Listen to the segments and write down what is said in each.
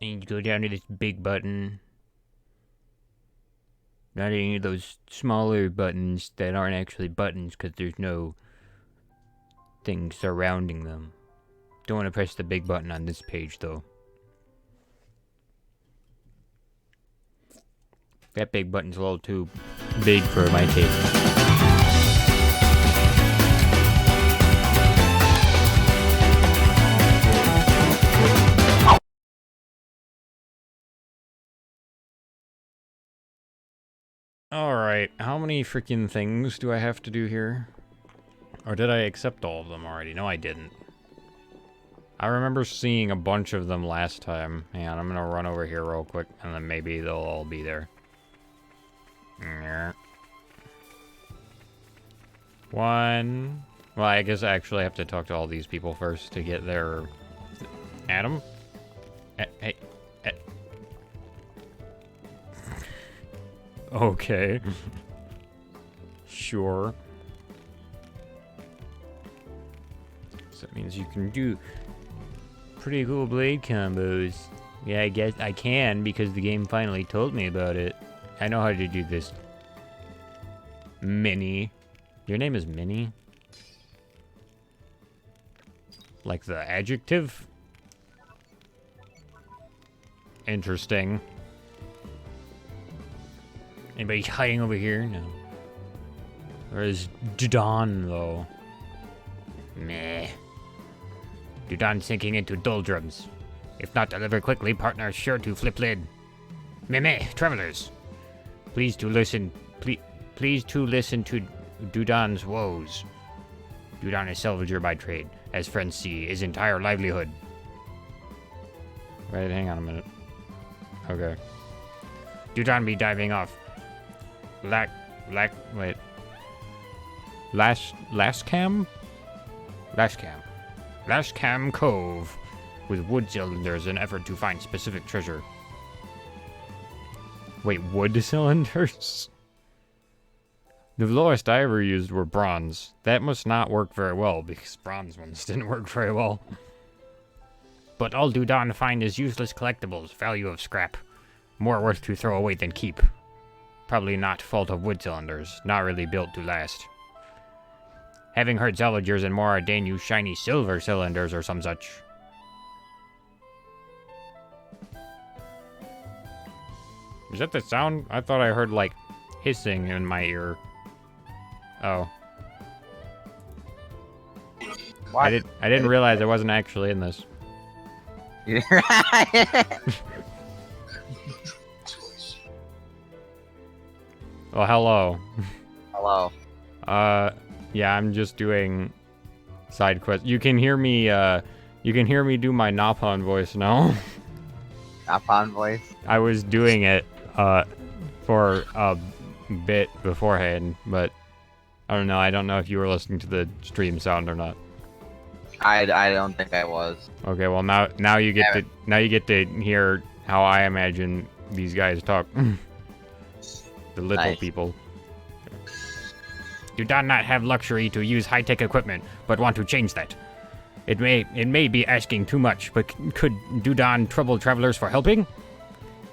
And you go down to this big button. Not any of those smaller buttons that aren't actually buttons because there's no thing surrounding them. Don't want to press the big button on this page though. That big button's a little too big for my taste. Alright, how many freaking things do I have to do here? Or did I accept all of them already? No, I didn't. I remember seeing a bunch of them last time. Hang on, I'm gonna run over here real quick, and then maybe they'll all be there. One. Well, I guess I actually have to talk to all these people first to get their... Adam? Hey. Okay. Sure. So that means you can do pretty cool blade combos. Yeah, I guess I can because the game finally told me about it. I know how to do this. Minnie. Your name is Minnie? Like the adjective? Interesting. Anybody hiding over here? No. Or is Dudon, though? Meh. Dudon sinking into doldrums. If not delivered quickly, partner is sure to flip lid. Meh, travelers. Please to listen to Dudon's woes. Dudon is salvager by trade, as friends see, his entire livelihood. Wait, hang on a minute. Okay. Dudon be diving off. Wait. Lashcam Cove with wood cylinders in effort to find specific treasure. Wait, wood cylinders? The lowest I ever used were bronze. That must not work very well because bronze ones didn't work very well. But all Dudon find is useless collectibles, value of scrap. More worth to throw away than keep. Probably not fault of wood cylinders, not really built to last. Having heard salvagers and more ordain use shiny silver cylinders or some such. Is that the sound? I thought I heard like hissing in my ear. Oh. What? I didn't realize I wasn't actually in this. Well, hello. Hello. Yeah, I'm just doing side quests. You can hear me do my Napon voice now. Napon voice? I was doing it, for a bit beforehand, but I don't know. I don't know if you were listening to the stream sound or not. I don't think I was. Okay, well now you get to hear how I imagine these guys talk. The little people. Do not have luxury to use high-tech equipment, but want to change that. It may be asking too much, but could Dudon trouble travelers for helping?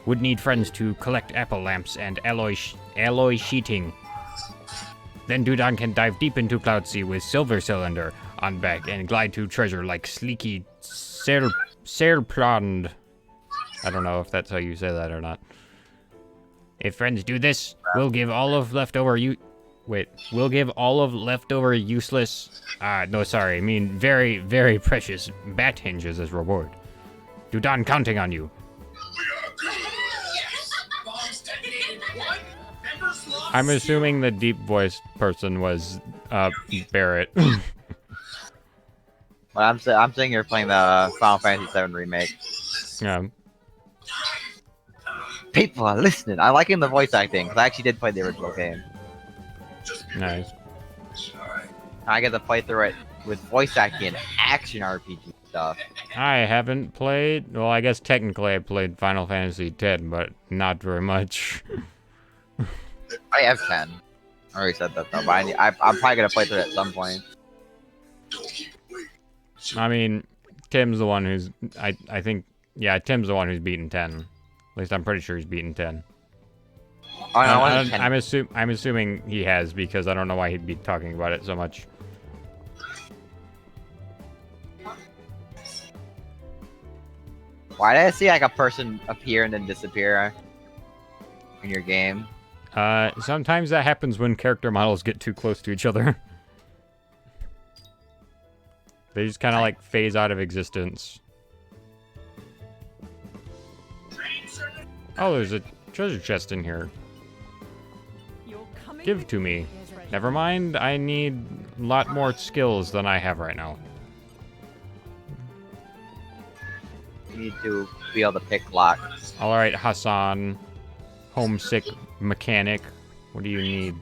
Would need friends to collect apple lamps and alloy sheeting. Then Dudon can dive deep into Cloudsea with silver cylinder on back and glide to treasure like sleeky Serplond. I don't know if that's how you say that or not. If friends do this, we'll give all of leftover useless, no sorry, I mean very, very precious bat hinges as reward. Dudon counting on you. I'm assuming the deep voiced person was, Barrett. Well, I'm saying you're playing the Final Fantasy VII remake. Yeah. People are listening. I like in the voice acting, because I actually did play the original game. Nice. I get to play through it with voice acting and action RPG stuff. I haven't played, well, I guess technically I played Final Fantasy X, but not very much. I have 10. I already said that though, but I'm probably gonna play through it at some point. I mean, Tim's the one who's, I think Yeah, Tim's the one who's beaten 10. At least I'm pretty sure he's beaten 10. Oh, no, I wasn't 10. I'm assuming he has, because I don't know why he'd be talking about it so much. Why did I see like a person appear and then disappear in your game? Sometimes that happens when character models get too close to each other. They just kind of like phase out of existence. Oh, there's a treasure chest in here. Give to me. Never mind, I need a lot more skills than I have right now. You need to be able to pick locks. Alright, Hassan. Homesick mechanic. What do you need?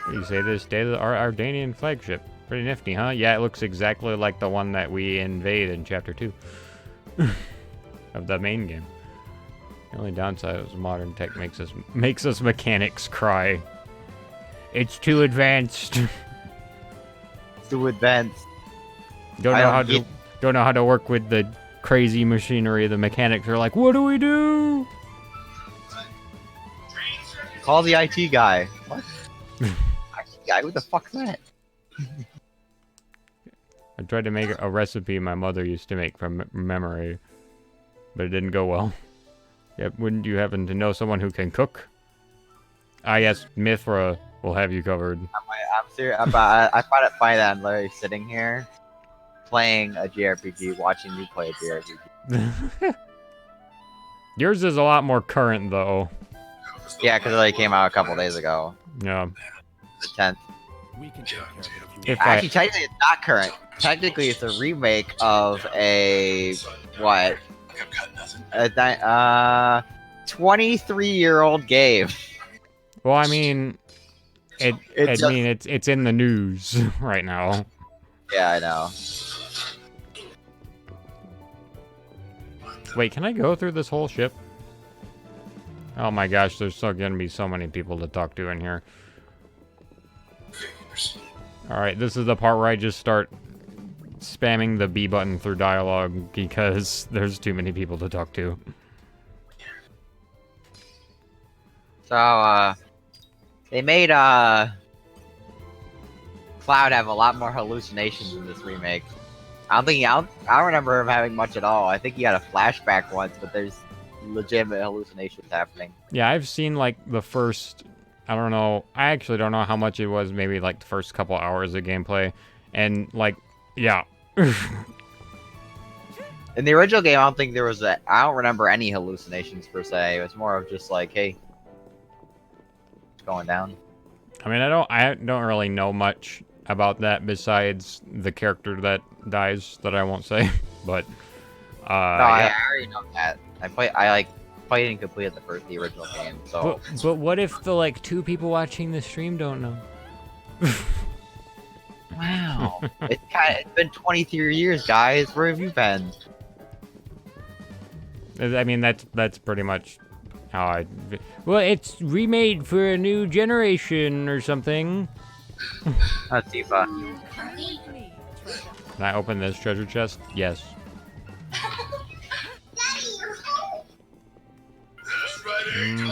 What do you say this? Day of the Ardanian flagship. Pretty nifty, huh? Yeah, it looks exactly like the one that we invade in Chapter 2. Of the main game. The only downside is modern tech makes us mechanics cry. It's too advanced. Too advanced. Don't know how to work with the crazy machinery. The mechanics are like, what do we do? Call the IT guy. What? IT guy? Who the fuck's that? I tried to make a recipe my mother used to make from memory, but it didn't go well. Yeah, wouldn't you happen to know someone who can cook? Ah, yes, Mithra will have you covered. I'm serious. I find it funny that I'm literally sitting here playing a JRPG, watching you play a JRPG. Yours is a lot more current, though. Yeah, because it like came out a couple days ago. Yeah. The 10th. Actually, technically it's not current. Technically, it's a remake of a what? A 23-year-old game. Well, I mean, it's in the news right now. Yeah, I know. Wait, can I go through this whole ship? Oh my gosh, there's still gonna be so many people to talk to in here. Alright, this is the part where I just start spamming the B button through dialogue because there's too many people to talk to. So, they made, Cloud have a lot more hallucinations in this remake. I don't remember him having much at all. I think he had a flashback once, but there's legitimate hallucinations happening. Yeah, I've seen, like, the first... I don't know. I actually don't know how much it was. Maybe, like, the first couple hours of gameplay. And, like, yeah. In the original game, I don't think there was I don't remember any hallucinations, per se. It was more of just like, hey... it's going down. I mean, I don't really know much about that besides the character that dies that I won't say, but no, yeah. I already know that. I played and completed the original game. So, but what if the like 2 people watching the stream don't know? Wow, it's been 23 years, guys. Where have you been? I mean, that's pretty much how I. Well, it's remade for a new generation or something. That's Tifa. Can I open this treasure chest? Yes.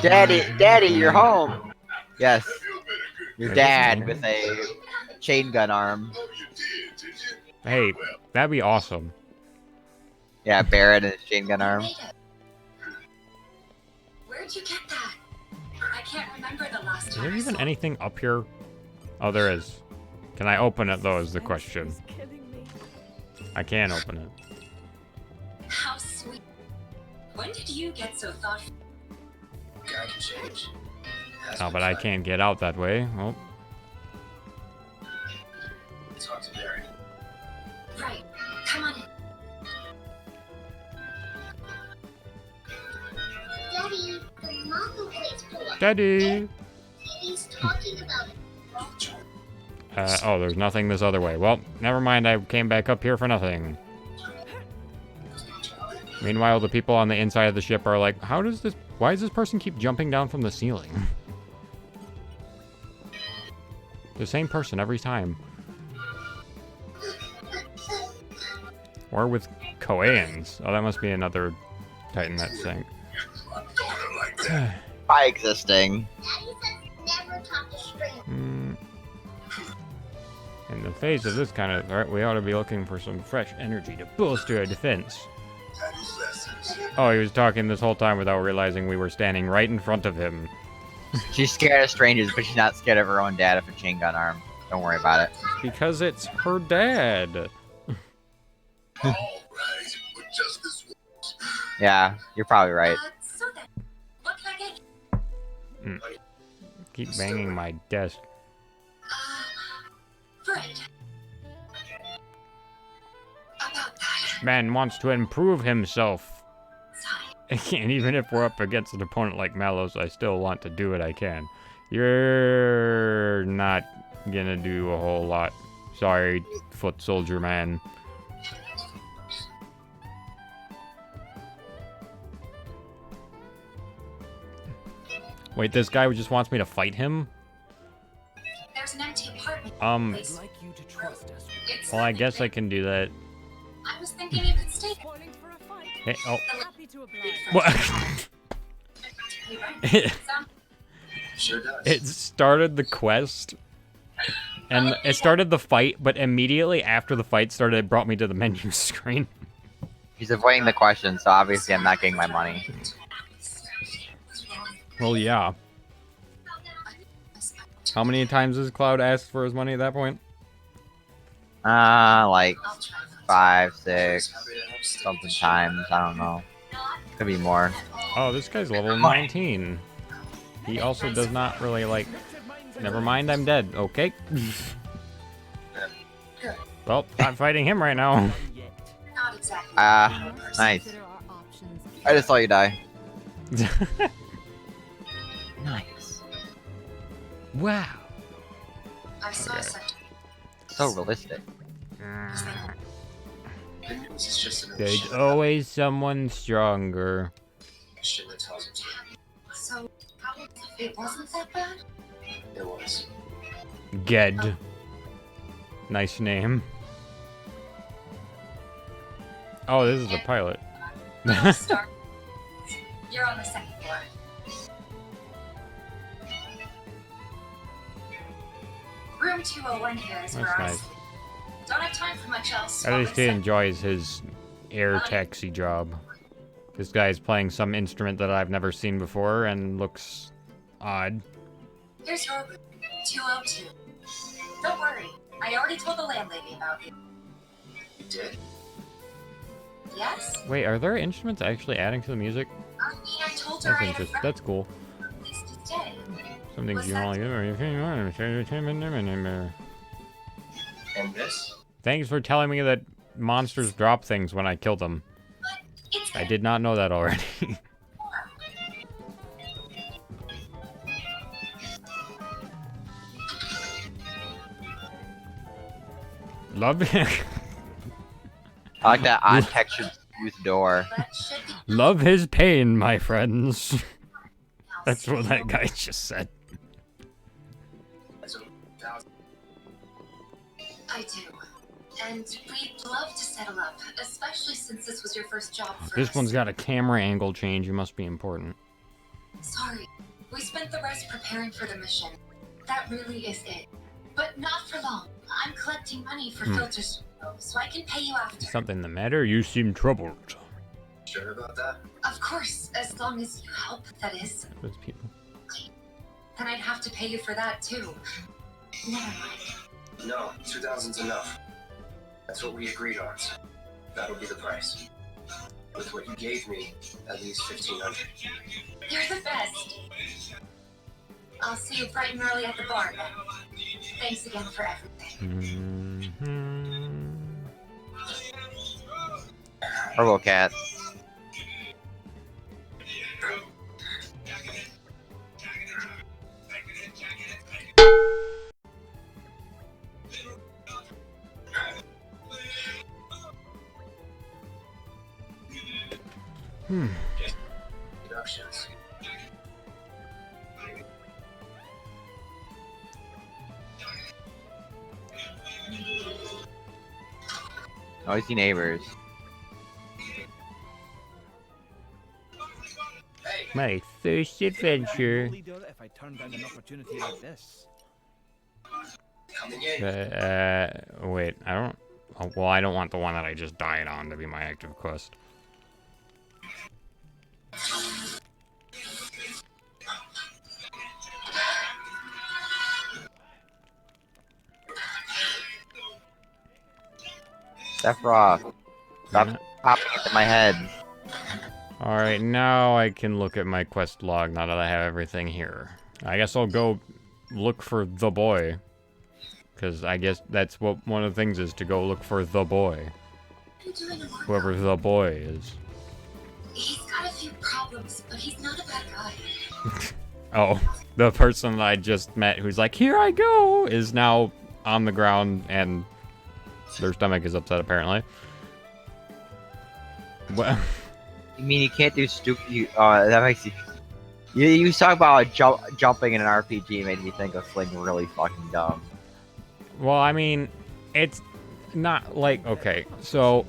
Daddy, you're home. Yes, your dad with a chain gun arm. Hey, that'd be awesome. Yeah, Barrett and his chain gun arm. Where'd you get that? I can't remember the last Is time. there even anything up here? Oh, there is. Can I open it, though, is the question. I can open it. How sweet. When did you get so thoughtful? Oh, but I can't get out that way. Oh. Right. Come on in. Daddy, the manga plays for us. Daddy! He's talking about it. Oh, there's nothing this other way. Well, never mind, I came back up here for nothing. Meanwhile, the people on the inside of the ship are like, why does this person keep jumping down from the ceiling? The same person every time. Or with Koans. Oh, that must be another Titan that sank. By existing. Daddy says never talk to strangers. In the face of this kind of threat, we ought to be looking for some fresh energy to bolster our defense. Oh, he was talking this whole time without realizing we were standing right in front of him. She's scared of strangers, but she's not scared of her own dad with a chain gun arm. Don't worry about it. Because it's her dad. Yeah, you're probably right. So then, what can I get? Keep banging my desk. Fred. About that. Man wants to improve himself. Sorry. And even if we're up against an opponent like Malos, I still want to do what I can. You're not gonna do a whole lot. Sorry, foot soldier man. Wait, this guy just wants me to fight him? There's an empty apartment. I'd like you to trust us. It's Well, I nothing guess I big. can do that. I was thinking you could stay. Spoiling for a fight. Hey, oh. Happy to oblige. What? Sure does. It started the quest, and it started the fight, but immediately after the fight started, it brought me to the menu screen. She's avoiding the question, so obviously I'm not getting my money. Well, yeah. How many times has Cloud asked for his money at that point? Like I'll try. 5, 6, something times. I don't know. Could be more. Oh, this guy's level 19. He also does not really like... Never mind, I'm dead. Okay. Well, I'm fighting him right now. Not exactly. Nice. Consider our options. I just saw you die. Nice. Wow. I saw Okay. something. So realistic. There's always someone stronger. So, it wasn't that bad? It was. Ged. Nice name. Oh, this is the pilot. Little star. You're on the second floor. Room 201 here is That's where I nice. sleep. Don't have time for much else. At least he enjoys his air taxi job. This guy's playing some instrument that I've never seen before and looks odd. Here's your room, 202. Don't worry, I already told the landlady about you. You did? Yes? Wait, are there instruments actually adding to the music? I mean, I told her That's I had a interesting. friend That's cool. at least today. Some things What's you that? only And this? Thanks for telling me that monsters drop things when I kill them. It's I did not know that already. Love I like that odd textured smooth door. That should be Love his pain, my friends. That's what that guy just said. As a thousand. I do. And we'd love to settle up, especially since this was your first job for This us. one's got a camera angle change. You must be important. Sorry. We spent the rest preparing for the mission. That really is it. But not for long. I'm collecting money for filters, so I can pay you after. Is something the matter? You seem troubled. Sure about that? Of course, as long as you help, that is. Those people. Then I'd have to pay you for that too. Never mind. No, 2,000's enough. That's what we agreed on. That'll be the price. With what you gave me, at least 1,500. You're the best. I'll see you bright and early at the bar then. Thanks again for everything. RoboCat. Deductions. Noisy neighbors. Hey, My first adventure. Only do it if I turn down an opportunity like this. coming in. Wait, I don't. Oh, well, I don't want the one that I just died on to be my active quest. Sephiroth, stop Yeah. popping into my head. Alright, now I can look at my quest log now that I have everything here. I guess I'll go look for the boy. Because I guess that's what one of the things is, to go look for the boy. What are you doing tomorrow? Whoever the boy is. He's got a few problems, but he's not a bad guy. Oh, the person that I just met who's like, here I go, is now on the ground and their stomach is upset apparently. Well, You mean you can't do stupid? That makes you. You talk about jumping in an RPG made me think of something really fucking dumb. well, I mean, it's not like, okay, so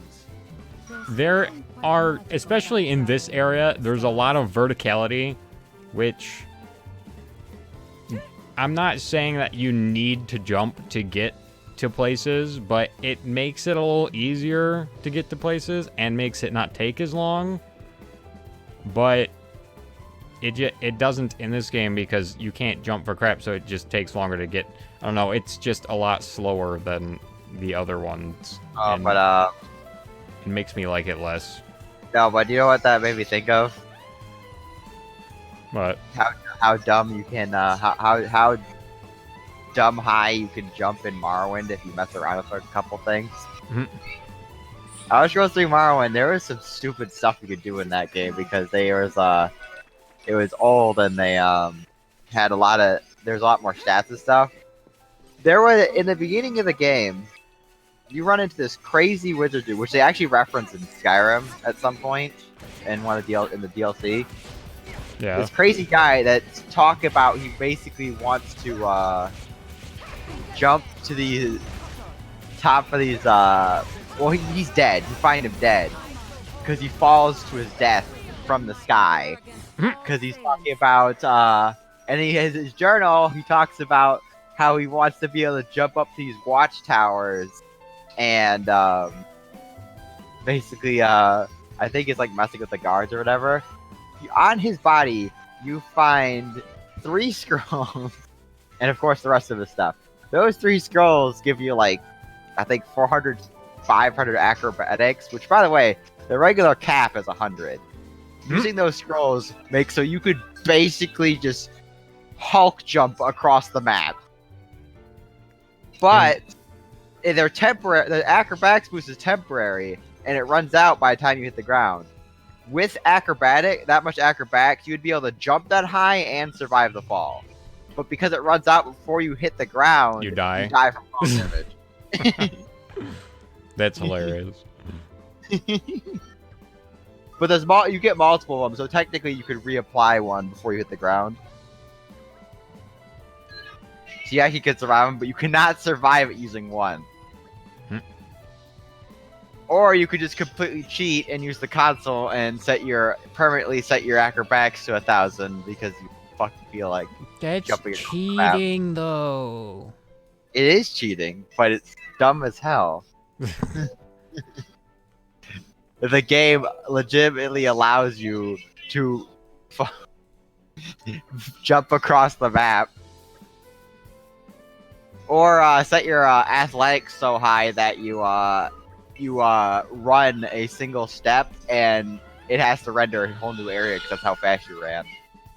there are, especially in this area, there's a lot of verticality, which I'm not saying that you need to jump to get to places, but it makes it a little easier to get to places and makes it not take as long. But it doesn't in this game because you can't jump for crap, so it just takes longer to get. I don't know, it's just a lot slower than the other ones. And But it makes me like it less. no, but you know what that made me think of? But How dumb you can how dumb high you can jump in Morrowind if you mess around with a couple things. Mhm. I was going through Morrowind. There was some stupid stuff you could do in that game because it was old and they had there's a lot more stats and stuff. There was in the beginning of the game, you run into this crazy wizard dude, which they actually reference in Skyrim at some point in in the DLC. yeah, This crazy guy that talk about he basically wants to jump to the top of these he's dead. You find him dead because he falls to his death from the sky because he's talking about and he has his journal. He talks about how he wants to be able to jump up these watchtowers and basically I think it's like messing with the guards or whatever. On his body, you find 3 scrolls, and of course the rest of his stuff. Those 3 scrolls give you like, I think 400, 500 acrobatics, which by the way, the regular cap is 100. Using those scrolls makes so you could basically just Hulk jump across the map. But they're temporary. The acrobatics boost is temporary, and it runs out by the time you hit the ground. With that much acrobatics, you would be able to jump that high and survive the fall. But because it runs out before you hit the ground, You die. You die from fall damage. that's hilarious. But you get multiple of them, so technically you could reapply one before you hit the ground. So you actually could survive them, but you cannot survive it using one. Or you could just completely cheat and use the console and permanently set your acrobatics to 1,000 because you fucking feel like That's jumping across the map. cheating, though. It is cheating, but it's dumb as hell. The game legitimately allows you to jump across the map. Or set your athletics so high that you run a single step and it has to render a whole new area because that's how fast you ran.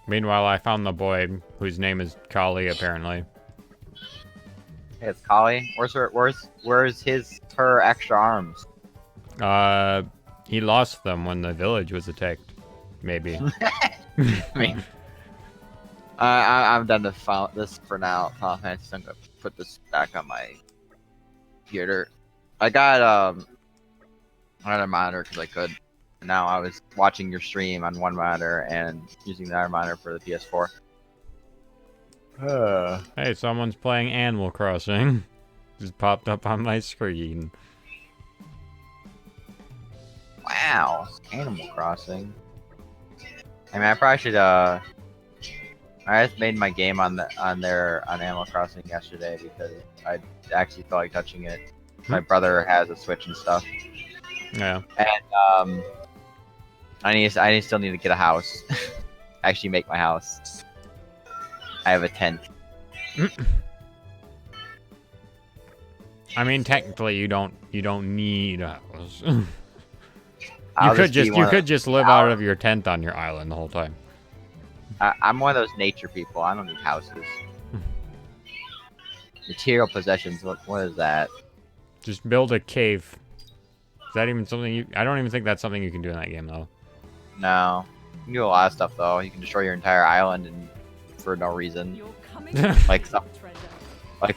Meanwhile, I found the boy whose name is Kali, apparently. Hey, it's Kali. Where's her extra arms? He lost them when the village was attacked. Maybe. I mean, I'm done with this for now. I'm gonna put this back on my computer. I got another monitor because I could. Now I was watching your stream on one monitor and using the other monitor for the PS4. Hey, someone's playing Animal Crossing. Just popped up on my screen. Wow, Animal Crossing. I mean, I probably should. I just made my game on Animal Crossing yesterday because I actually felt like touching it. My brother has a Switch and stuff, Yeah. and I still need to get a house. Actually, make my house. I have a tent. I mean, technically, you don't need a house. I'll you could just live out of your tent on your island the whole time. I'm one of those nature people. I don't need houses. Material possessions. What is that? Just build a cave. Is that even something you... I don't even think that's something you can do in that game, though. No. You can do a lot of stuff though. You can destroy your entire island and for no reason. like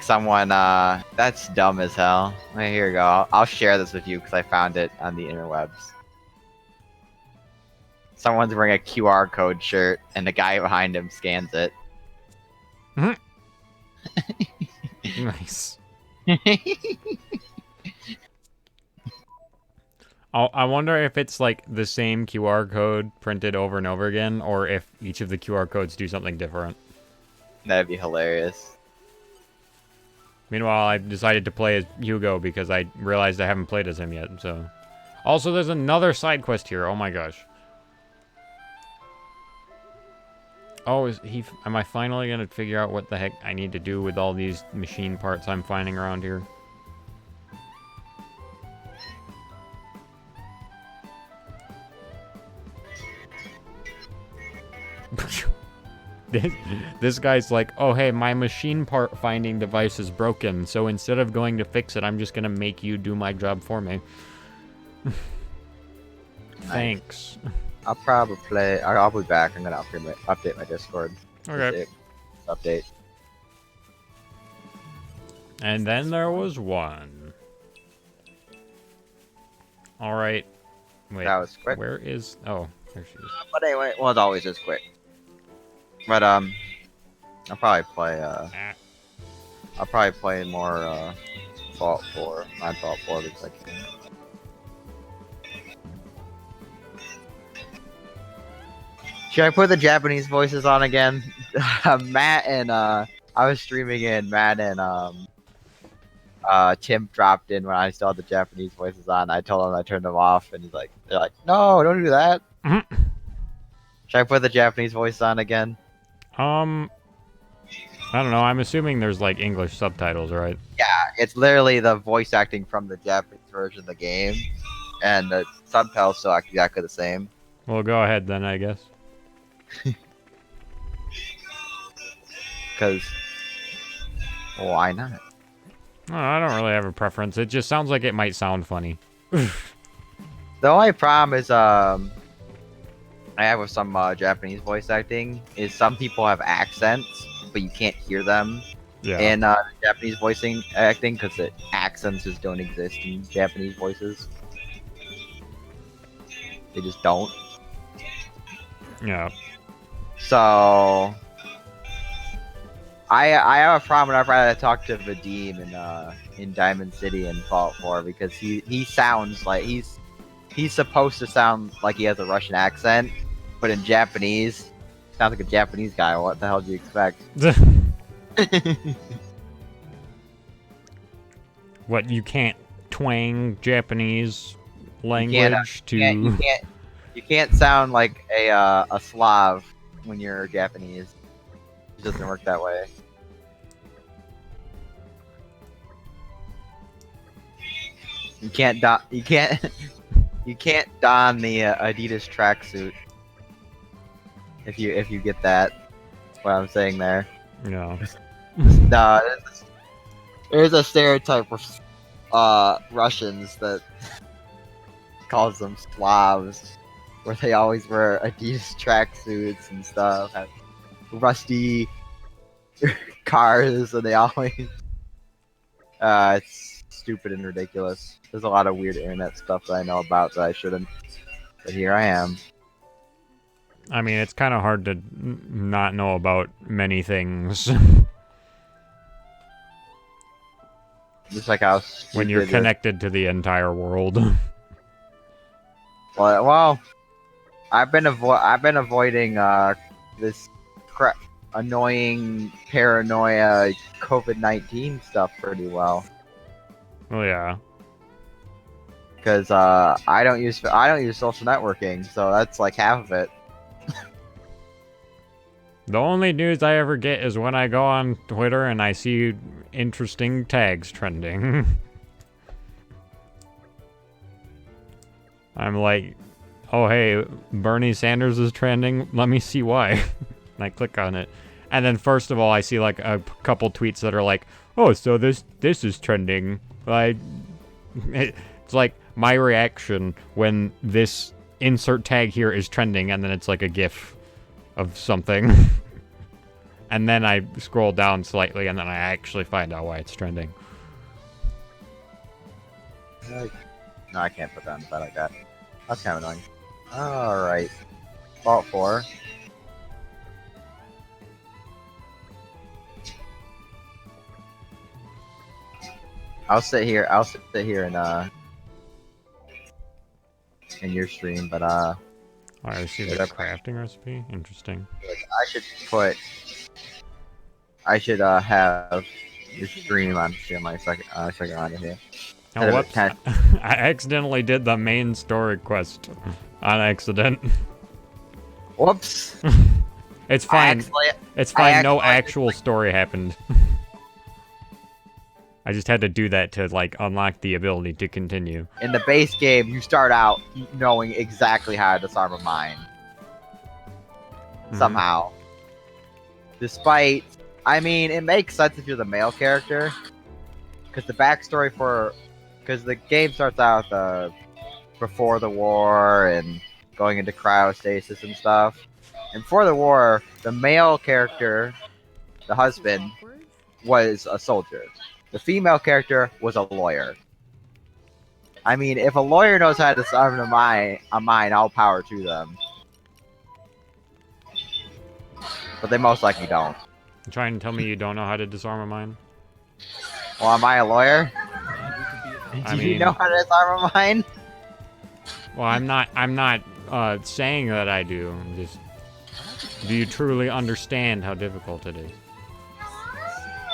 someone. That's dumb as hell. Hey, here you go. I'll share this with you because I found it on the interwebs. Someone's wearing a QR code shirt, and the guy behind him scans it. Nice. I wonder if it's like the same QR code printed over and over again, or if each of the QR codes do something different. That'd be hilarious. Meanwhile, I decided to play as Hugo because I realized I haven't played as him yet, so... Also, there's another side quest here, oh my gosh. Oh, am I finally gonna figure out what the heck I need to do with all these machine parts I'm finding around here? This guy's like, oh hey, my machine part finding device is broken, so instead of going to fix it, I'm just gonna make you do my job for me. Thanks. I'll probably play. I'll be back. I'm gonna update my Discord. Okay. Update. And then there was one. Alright. Wait. That was quick. Where is... Oh, there she is. But anyway, well, it always is quick. But I'll probably play. I'll probably play more Fallout 4, not Fallout 4 because I can. Should I put the Japanese voices on again? Matt and I was streaming in. Matt and Tim dropped in when I still had the Japanese voices on. I told him I turned them off, and they're like, no, don't do that. Should I put the Japanese voice on again? I don't know. I'm assuming there's like English subtitles, right? Yeah, it's literally the voice acting from the Japanese version of the game, and the subtitles still act exactly the same. Well, go ahead then, I guess. Because why not? Oh, I don't really have a preference. It just sounds like it might sound funny. The only problem is I have with some Japanese voice acting is some people have accents, but you can't hear them in Japanese voicing acting because the accents just don't exist in Japanese voices. They just don't. Yeah. So I have a problem whenever I talk to Vadim in Diamond City and Fallout 4 because he sounds like he's supposed to sound like he has a Russian accent, but in Japanese, sounds like a Japanese guy. What the hell do you expect? What, you can't twang Japanese language You can't sound like a Slav when you're Japanese. It doesn't work that way. You can't don the Adidas tracksuit. If you get that, what I'm saying there. No. No, there's a stereotype of Russians that calls them Slavs, where they always wear Adidas tracksuits and stuff, have rusty cars, and they always it's stupid and ridiculous. There's a lot of weird internet stuff that I know about that I shouldn't, but here I am. I mean, it's kind of hard to not know about many things. Just like how when you're connected to the entire world. Well, I've been avoiding this annoying paranoia COVID-19 stuff pretty well. Oh yeah. Because I don't use social networking, so that's like half of it. The only news I ever get is when I go on Twitter and I see interesting tags trending. I'm like, oh hey, Bernie Sanders is trending. Let me see why. And I click on it, and then first of all, I see like a couple tweets that are like, oh, so this is trending. It's like my reaction when this insert tag here is trending, and then it's like a GIF of something. And then I scroll down slightly, and then I actually find out why it's trending. No, I can't put that in bed like that. That's kind of annoying. Alright. Vault 4. I'll sit here in your stream, but Oh, I see the crafting recipe. Interesting. I should have your stream on my second on here. Oh, whoops. I accidentally did the main story quest on accident. Whoops. It's fine. It's fine. No actual story happened. I just had to do that to like unlock the ability to continue. In the base game, you start out knowing exactly how to disarm a mine. Somehow. Despite, I mean, it makes sense if you're the male character, because the backstory because the game starts out before the war and going into cryostasis and stuff. And before the war, the male character, the husband, was a soldier. The female character was a lawyer. I mean, if a lawyer knows how to disarm a mine, all power to them. But they most likely don't. You trying to tell me you don't know how to disarm a mine? Well, am I a lawyer? I Do you know how to disarm a mine? Well, I'm not saying that I do. I'm just, do you truly understand how difficult it is?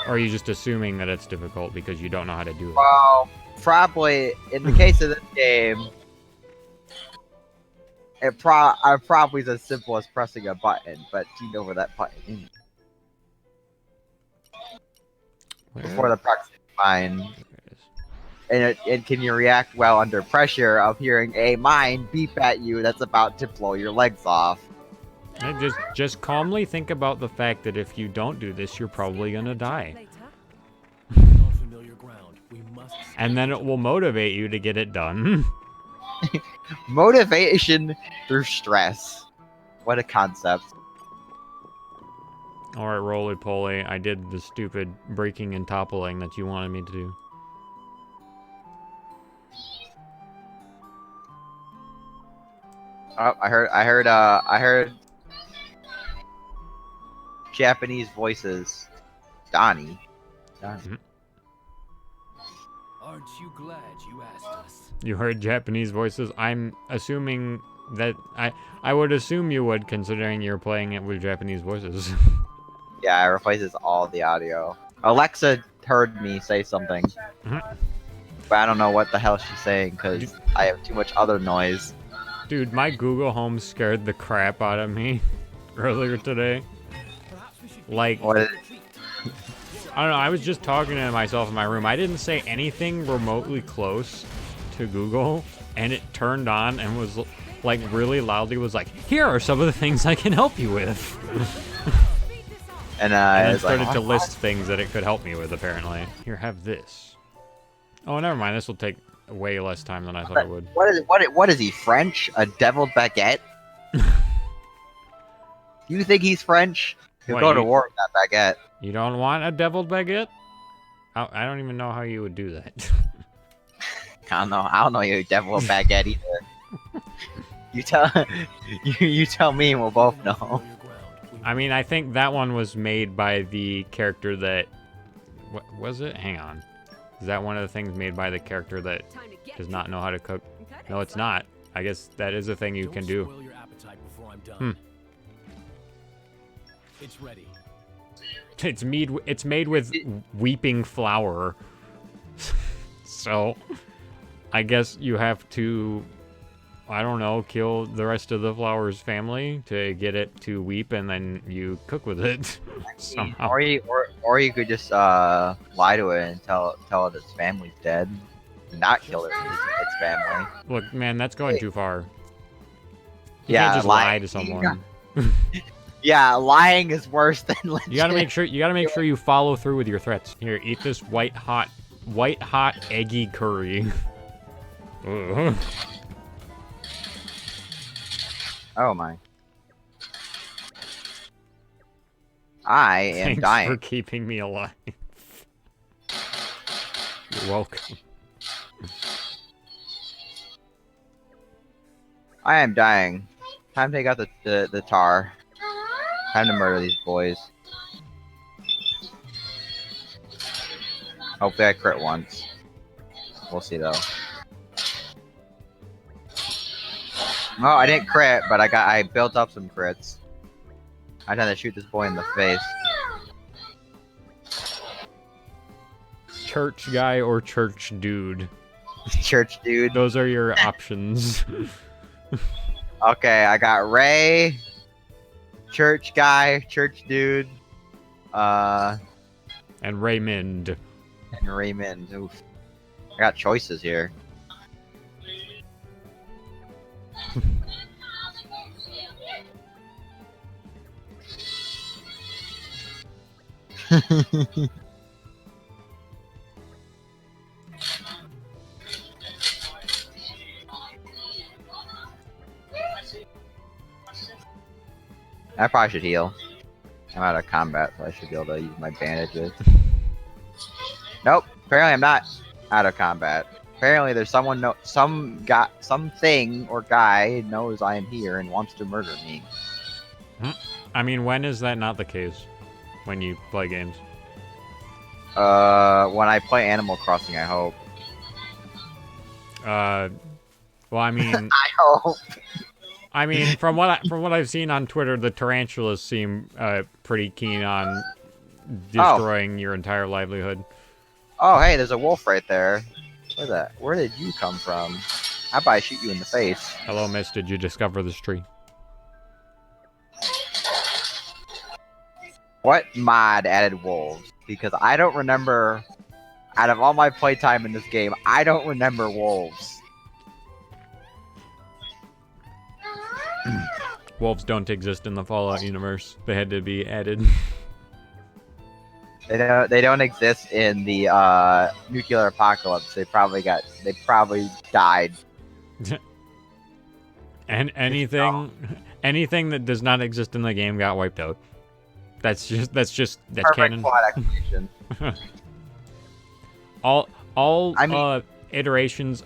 Or are you just assuming that it's difficult because you don't know how to do it? Well, probably, in the case of this game, probably is as simple as pressing a button, but do you know where that button is? Before the proximity mine. And can you react well under pressure of hearing a mine beep at you that's about to blow your legs off? And just calmly think about the fact that if you don't do this, you're probably gonna die. And then it will motivate you to get it done. Motivation through stress. What a concept. Alright, roly poly, I did the stupid breaking and toppling that you wanted me to do. Oh, I heard Japanese voices. Donnie. Mm-hmm. Aren't you glad you asked us? You heard Japanese voices? I'm assuming that I would assume you would, considering you're playing it with Japanese voices. Yeah, it replaces all the audio. Alexa heard me say something. Mm-hmm. But I don't know what the hell she's saying because I have too much other noise. Dude, my Google Home scared the crap out of me earlier today. Like, What is it? I don't know, I was just talking to myself in my room. I didn't say anything remotely close to Google, and it turned on and was like really loudly was like, here are some of the things I can help you with. And then it's started like, to list things that it could help me with, apparently. Here, have this. Oh, never mind. This will take way less time than I thought it would. What is he, French? A deviled baguette? You think he's French? He'll What, go to you- war with that baguette. You don't want a deviled baguette? I don't even know how you would do that. I don't know your deviled baguette either. You tell me and we'll both know. I mean, I think that one was made by the character that... What was it? Hang on. Is that one of the things made by the character that does not know how to cook? No, it's not. I guess that is a thing you can do. done. It's ready. It's made with weeping flour. So, I guess you have to, I don't know, kill the rest of the flower's family to get it to weep, and then you cook with it somehow. Or you could just lie to it and tell it its family's dead, not kill its family. Look, man, that's going too far. You Yeah, can't just lie to someone. Yeah, lying is worse than legit. You gotta make sure you follow through with your threats. Here, eat this white hot eggy curry. Ugh. Oh my. I am Thanks dying. for keeping me alive. You're welcome. I am dying. Time to take out the tar. Time to murder these boys. Hopefully I crit once. We'll see though. No, I didn't crit, but I built up some crits. I tried to shoot this boy in the face. Church guy or church dude? Church dude. Those are your options. Okay, I got Ray, church guy, church dude, And Raymond. and Raymond. Oof. I got choices here. I probably should heal. I'm out of combat, so I should be able to use my bandages. Nope. Apparently, I'm not out of combat. Apparently, there's something or guy knows I am here and wants to murder me. I mean, when is that not the case? When you play games? When I play Animal Crossing, I hope. Well, I mean, I hope. I mean, from what I've seen on Twitter, the tarantulas seem pretty keen on destroying your entire livelihood. Oh, hey, there's a wolf right there. Where did you come from? How about I shoot you in the face? Hello, Miss. Did you discover this tree? What mod added wolves? Because I don't remember. Out of all my playtime in this game, I don't remember wolves. Wolves don't exist in the Fallout universe. They had to be added. They don't exist in the nuclear apocalypse. They probably died. And anything that does not exist in the game got wiped out. That's Perfect canon. plot explanation. All I mean- iterations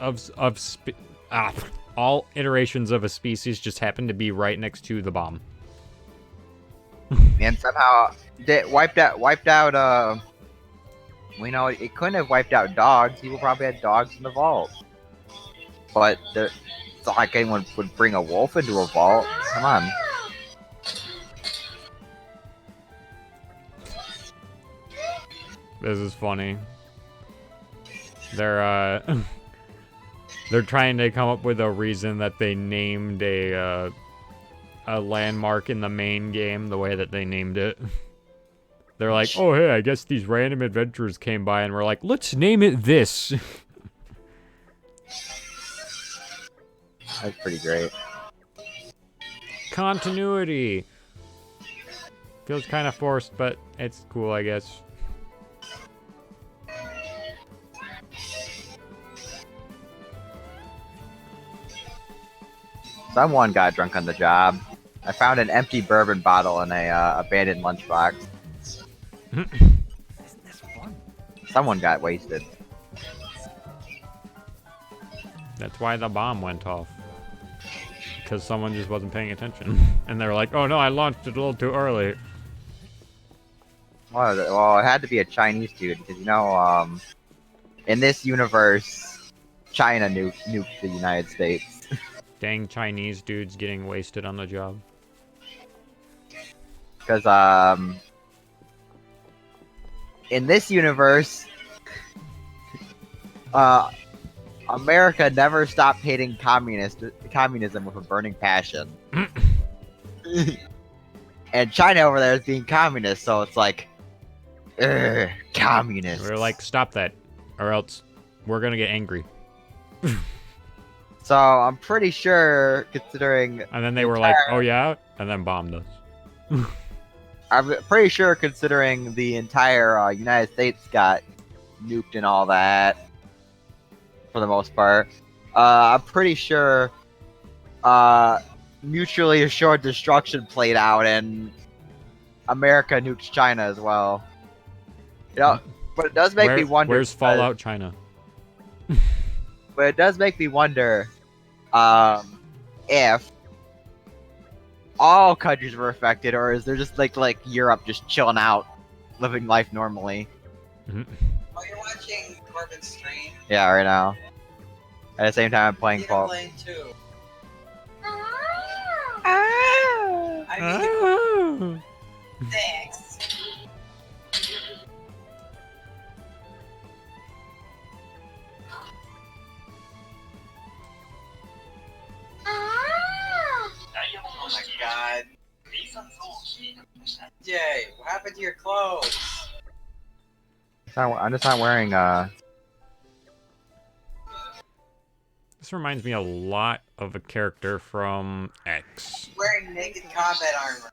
all iterations of a species just happen to be right next to the bomb. And somehow they wiped out. We know it couldn't have wiped out dogs. People probably had dogs in the vault. But it's not like anyone would bring a wolf into a vault. Come on. This is funny. They're trying to come up with a reason that they named a landmark in the main game the way that they named it. They're like, oh hey, I guess these random adventurers came by and we're like, let's name it this. That's pretty great. Continuity. Feels kind of forced, but it's cool, I guess. Someone got drunk on the job. I found an empty bourbon bottle in a abandoned lunchbox. Isn't this fun? Someone got wasted. That's why the bomb went off. Because someone just wasn't paying attention. And they were like, oh no, I launched it a little too early. Well, it had to be a Chinese dude, because, in this universe, China nuked the United States. Dang Chinese dudes getting wasted on the job. Because in this universe, America never stopped hating communism with a burning passion. And China over there is being communist, so it's like, communist. We're like, stop that, or else we're gonna get angry. So I'm pretty sure, considering, And then they were like, oh yeah, and then bombed us. I'm pretty sure considering the entire United States got nuked and all that, for the most part, I'm pretty sure mutually assured destruction played out and America nuked China as well. You know, but it does make me wonder. Where's Fallout China? But it does make me wonder if all countries were affected, or is there just like Europe just chilling out, living life normally? Oh, you're watching Corbin's stream? Yeah, right now. At the same time, I'm playing Paul. Xenoblade too. Ah. I mean, thanks. Ah. Oh my god. Jay, what happened to your clothes? I'm just not wearing This reminds me a lot of a character from X. Wearing naked combat armor.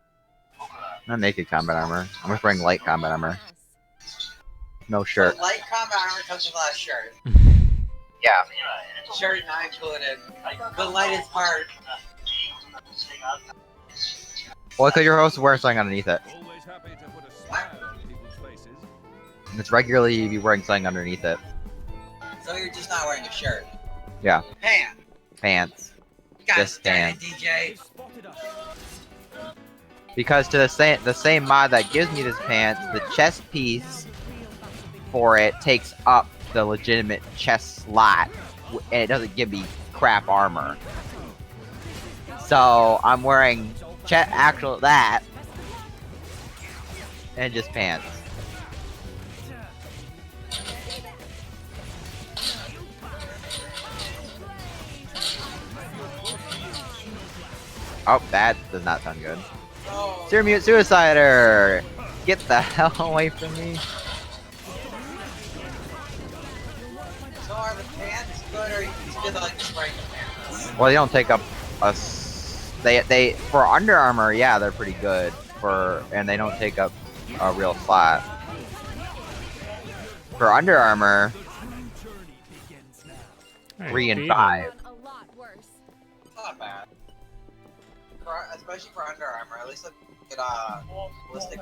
not naked combat armor. I'm just wearing light combat armor. No shirt. So light combat armor comes without a shirt. Yeah. Shirt not included. The lightest part. Well, because your host is wearing something underneath it. Always happy to put a smile on people's faces. And it's regularly be wearing something underneath it. So you're just not wearing a shirt. Yeah. Pants. Pants. God Just damn it, pants. DJ. Spotted us. Because to the same mod that gives me this pants, the chest piece for it takes up the legitimate chest slot, and it doesn't give me crap armor. So I'm wearing actual that and just pants. Oh, that does not sound good. Oh, Mute Suicider! Get the hell away from me. so are the pants good, or you just like just wearing the pants? Well, they don't take up they for Under Armour, yeah, they're pretty good and they don't take up a real slot. For Under Armour, 3 and 5. A lot worse. It's not bad. Especially for Under Armour, at least look at ballistic.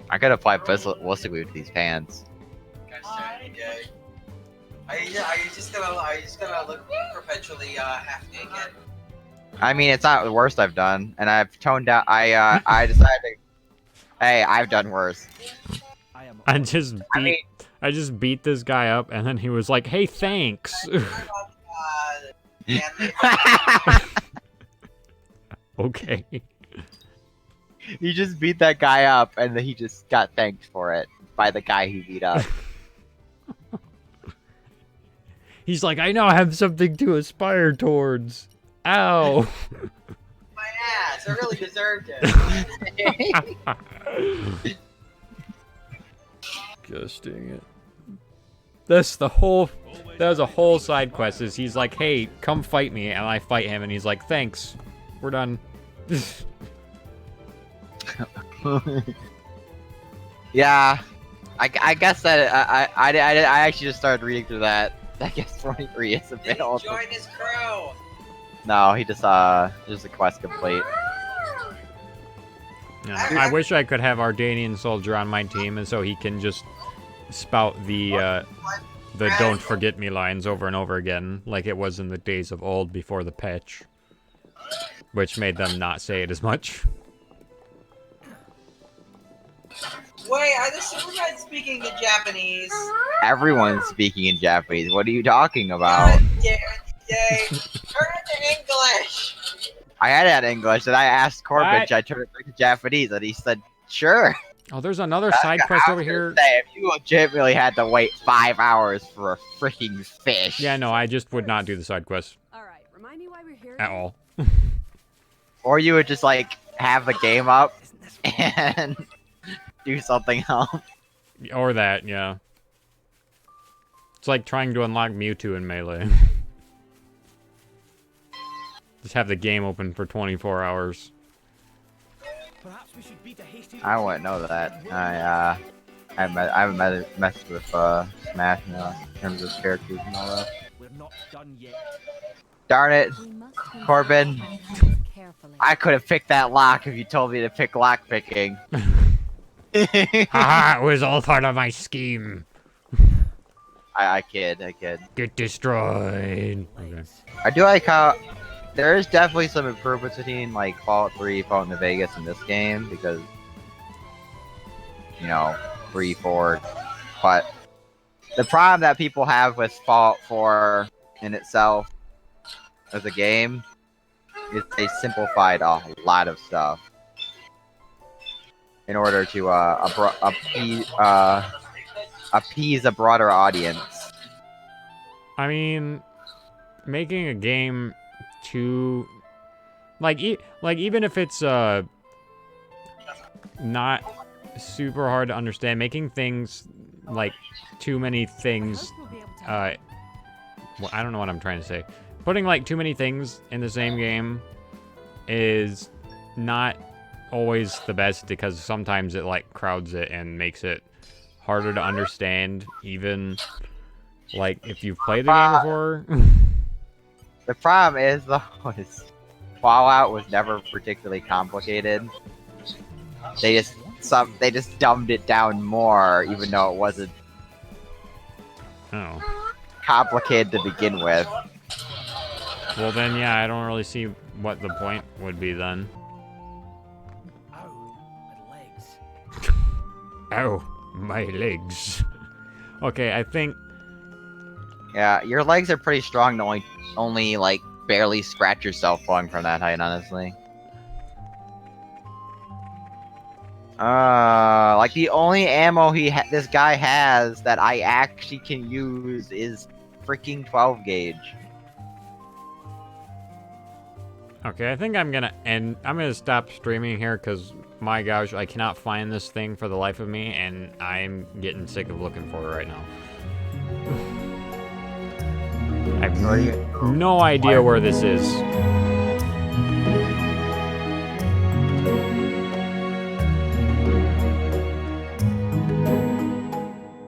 I could apply ballistic with these pants. DJ. Are you just gonna look perpetually half naked? I mean, it's not the worst I've done, and I've toned down. I decided to. Hey, I've done worse. I just beat this guy up, and then he was like, "Hey, thanks." Okay. You just beat that guy up, and then he just got thanked for it by the guy he beat up. He's like, I now have something to aspire towards. Ow. My ass, I really deserved it. Gosh dang it. That was a whole side quest. Is he's like, hey, come fight me, and I fight him, and he's like, thanks, we're done. Yeah, I guess that I actually just started reading through that. I guess 23 is a bit old. Join his crew. No, he just a quest complete. Yeah, I wish I could have Ardanian Soldier on my team, and so he can just spout the "Don't forget me" lines over and over again, like it was in the days of old before the patch, which made them not say it as much. Wait, are the Supermen speaking in Japanese? Everyone's speaking in Japanese. What are you talking about? Yeah, turn it to English. I had it in English, and I asked Corbin, What? should I turn it back to Japanese? And he said, sure. Oh, there's another side quest over here. Say, if you legitimately had to wait 5 hours for a freaking fish. Yeah, no, I just would not do the side quest Alright, remind me why we're here. at all. Or you would just, like, have the game up and do something else. Or that, yeah. It's like trying to unlock Mewtwo in Melee. Just have the game open for 24 hours. I wouldn't know that. I haven't messed with Smash in terms of characters and all that. We're not done yet. Darn it, We must Corbin. carefully. I could have picked that lock if you told me to pick lock picking. Haha, it was all part of my scheme. I kid. Get destroyed. Okay. I do like how there is definitely some improvements between like Fallout 3, Fallout New Vegas, and this game because 3, 4. But the problem that people have with Fallout 4 in itself as a game is they simplified a lot of stuff in order to appease a broader audience. I mean, making a game too, like even if it's not super hard to understand, making things like too many things. Well, I don't know what I'm trying to say. Putting like too many things in the same game is not always the best because sometimes it like crowds it and makes it harder to understand, even like if you've played the game before. The problem is though, Fallout was never particularly complicated. They just dumbed it down more, even though it wasn't Oh. complicated to begin with. Well then, yeah, I don't really see what the point would be then. Ow, my legs. Okay, I think. Yeah, your legs are pretty strong to only like barely scratch yourself falling from that height, honestly. Like the only ammo this guy has that I actually can use is freaking 12 gauge. Okay, I think I'm gonna stop streaming here because my gosh, I cannot find this thing for the life of me, and I'm getting sick of looking for it right now. I have no idea where this is.